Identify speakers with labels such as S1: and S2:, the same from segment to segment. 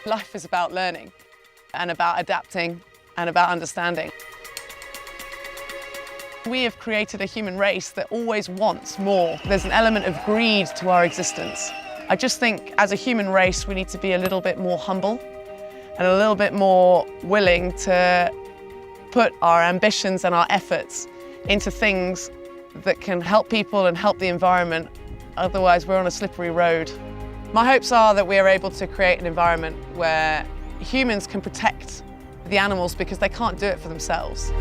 S1: Life is about learning and about adapting and about understanding. We have created a human race that always wants more. There's an element of greed to our existence. I just think as a human race we need to be a little bit more humble and a little bit more willing to put our ambitions and our efforts into things that can help people and help the environment. Otherwise we're on a slippery road. My hopes are that we are able to create an environment where humans can protect the animals because they can't do it for themselves.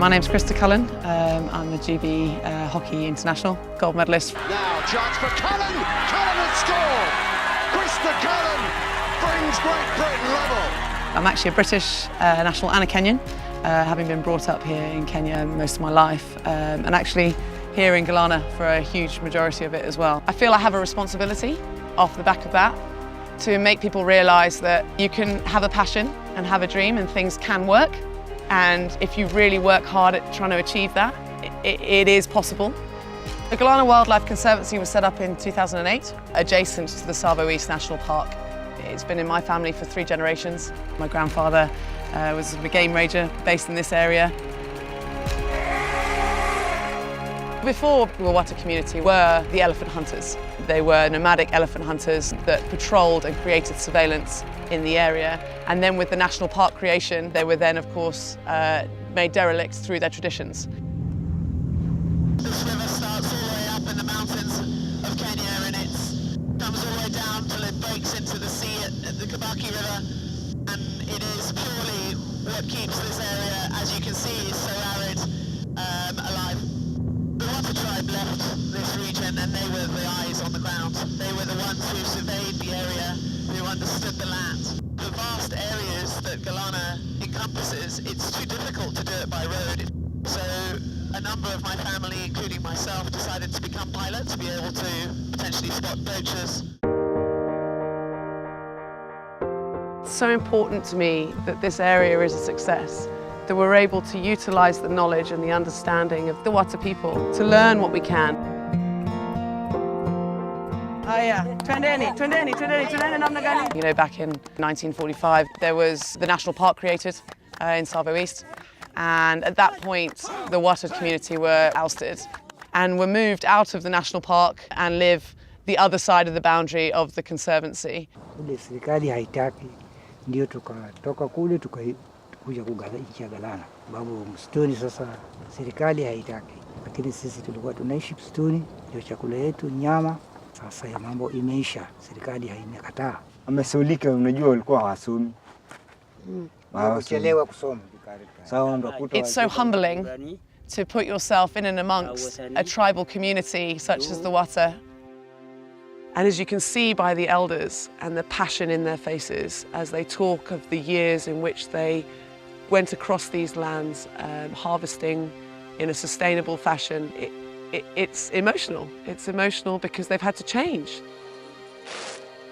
S1: My name's Crista Cullen. I'm a GB hockey international gold medalist.
S2: Now, chance for Cullen. Cullen has scored. Crista Cullen brings Great Britain level.
S1: I'm actually a British national and a Kenyan, having been brought up here in Kenya most of my life, and actually here in Galana for a huge majority of it as well. I feel I have a responsibility off the back of that to make people realise that you can have a passion and have a dream and things can work. And if you really work hard at trying to achieve that, it is possible. The Galana Wildlife Conservancy was set up in 2008, adjacent to the Tsavo East National Park. It's been in my family for 3 generations. My grandfather was a game ranger based in this area. Before the Watha community were the elephant hunters. They were nomadic elephant hunters that patrolled and created surveillance in the area. And then with the national park creation, they were then, of course, made derelict through their traditions.
S3: This river starts all the way up in the mountains of Kenya and it comes all the way down till it breaks into the sea at the Kabaki River. And it is purely what keeps this area, as you can see, so arid, alive. The Watha tribe left this region and they were the eyes on the ground. They were the ones who surveyed the area, who understood the land. The vast areas that Galana encompasses, it's too difficult to do it by road. So a number of my family, including myself, decided to become pilots to be able to potentially spot poachers.
S1: It's so important to me that this area is a success, that we're able to utilise the knowledge and the understanding of the Watha people to learn what we can. You know, back in 1945, there was the national park created in Tsavo East, and at that point, the Watha community were ousted and were moved out of the national park and live the other side of the boundary of the conservancy.
S4: Serikali haitaki, ndio tukatoka kule tukakuja kuishi Galana, sababu msituni sasa serikali haitaki, lakini sisi tulikuwa tunaishi msituni, ndio chakula yetu nyama. Sasa ya mambo imeisha, serikali haimekataa.
S5: Amesaulika, unajua walikuwa hawasomi.
S4: Wachelewa kusoma.
S1: It's so humbling to put yourself in and amongst a tribal community such as the Watha. And as you can see by the elders and the passion in their faces as they talk of the years in which they went across these lands, harvesting in a sustainable fashion, it's emotional. It's emotional because they've had to change.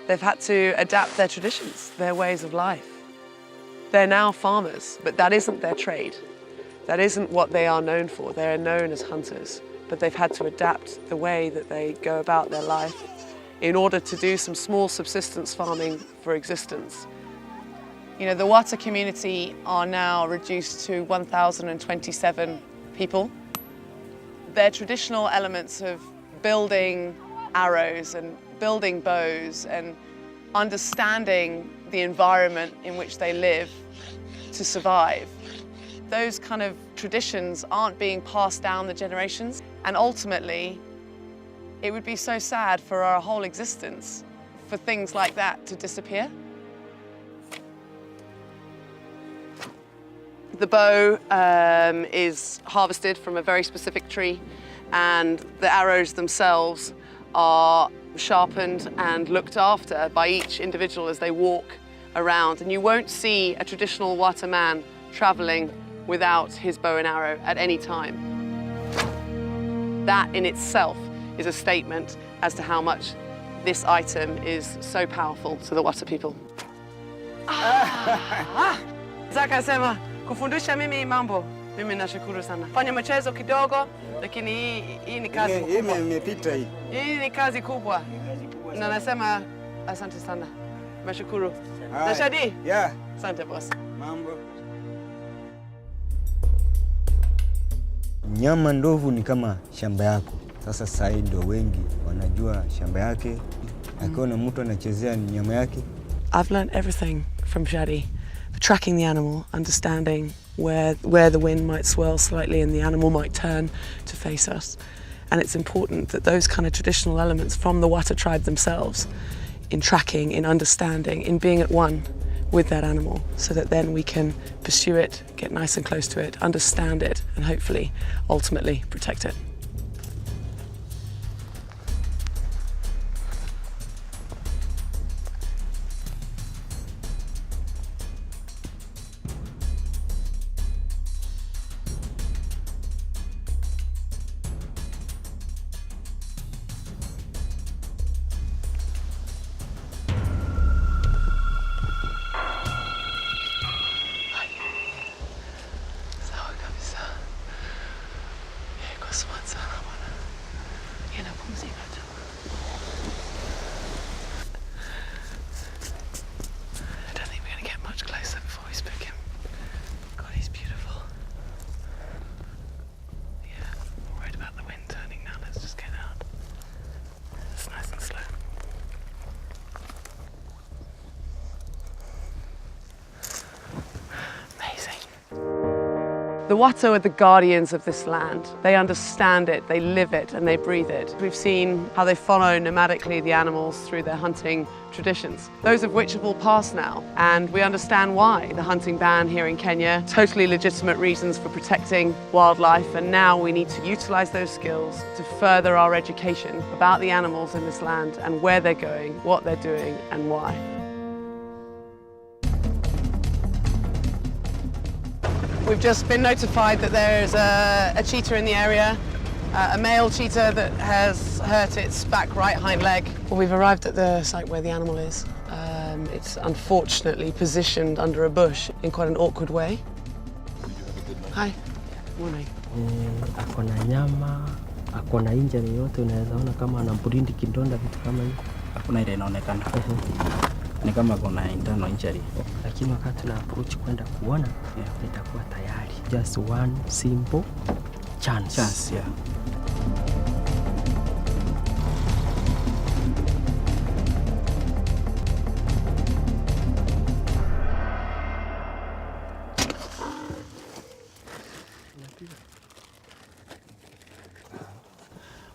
S1: They've had to adapt their traditions, their ways of life. They're now farmers, but that isn't their trade. That isn't what they are known for. They're known as hunters, but they've had to adapt the way that they go about their life in order to do some small subsistence farming for existence. You know, the Watha community are now reduced to 1,027 people. Their traditional elements of building arrows and building bows and understanding the environment in which they live to survive, those kind of traditions aren't being passed down the generations. And ultimately, it would be so sad for our whole existence for things like that to disappear. The bow is harvested from a very specific tree, and the arrows themselves are sharpened and looked after by each individual as they walk around. And you won't see a traditional Watha man travelling without his bow and arrow at any time. That in itself is a statement as to how much this item is so powerful to the Watha people. Zaka sema, kufundisha mimi mambo. Mimi nashukuru sana. Fanya mchezo kidogo, lakini hii ni kazi kubwa.
S5: Imepita hii.
S1: Hii ni kazi kubwa. Na nasema asante sana. Nashukuru. Na Shadi?
S5: Yeah.
S1: Asante boss.
S5: Mambo. Nyama ndovu ni kama shamba yako. Sasa sasa ndio wengi wanajua shamba yake. Akiona mtu anachezea nyama yake.
S1: I've learned everything from Shadi. Tracking the animal, understanding where the wind might swirl slightly and the animal might turn to face us. And it's important that those kind of traditional elements from the Watha tribe themselves, in tracking, in understanding, in being at one with that animal, so that then we can pursue it, get nice and close to it, understand it, and hopefully, ultimately, protect it. I don't think we're going to get much closer before we spook him. God, he's beautiful. Yeah, I'm worried about the wind turning now. Let's just get out. It's nice and slow. Amazing. The Watha are the guardians of this land. They understand it, they live it, and they breathe it. We've seen how they follow nomadically the animals through their hunting traditions, those of which have all passed now. And we understand why. The hunting ban here in Kenya, totally legitimate reasons for protecting wildlife, and now we need to utilize those skills to further our education about the animals in this land and where they're going, what they're doing, and why. We've just been notified that there's a cheetah in the area, a male cheetah that has hurt its back right hind leg. Well, we've arrived at the site where the animal is. It's unfortunately positioned under a bush in quite an awkward way. Hi. Morning.
S6: Akona nyama, akona injury yote, unaweza ona kama ana mburindi kidonda, vitu kama hivi.
S7: Hakuna ile inaonekana. Ni kama kuna internal injury.
S6: Lakini wakati tuna approach kwenda kuona, itakuwa tayari. Just one simple chance.
S7: Yeah.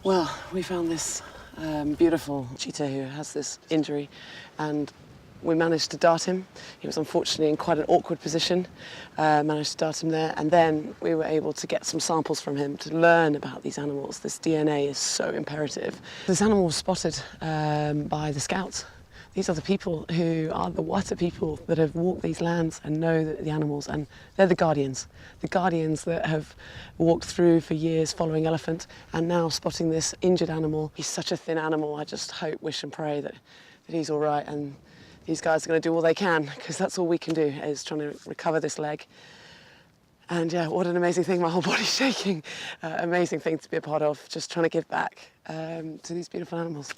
S1: Well, we found this beautiful cheetah who has this injury, and we managed to dart him. He was unfortunately in quite an awkward position, managed to dart him there, and then we were able to get some samples from him to learn about these animals. This DNA is so imperative. This animal was spotted by the scouts. These are the people who are the Watha people that have walked these lands and know the animals, and they're the guardians that have walked through for years following elephant, and now spotting this injured animal. He's such a thin animal. I just hope, wish and pray that he's all right, and these guys are going to do all they can, because that's all we can do, is trying to recover this leg. And yeah, what an amazing thing. My whole body's shaking. Amazing thing to be a part of, just trying to give back to these beautiful animals.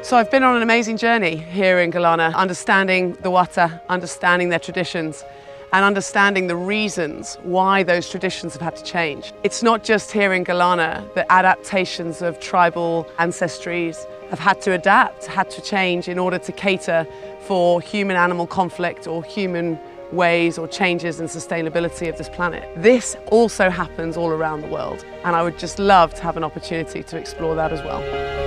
S1: So I've been on an amazing journey here in Galana, understanding the Watha, understanding their traditions, and understanding the reasons why those traditions have had to change. It's not just here in Galana that adaptations of tribal ancestries have had to adapt, had to change in order to cater for human-animal conflict or human ways or changes in sustainability of this planet. This also happens all around the world, and I would just love to have an opportunity to explore that as well.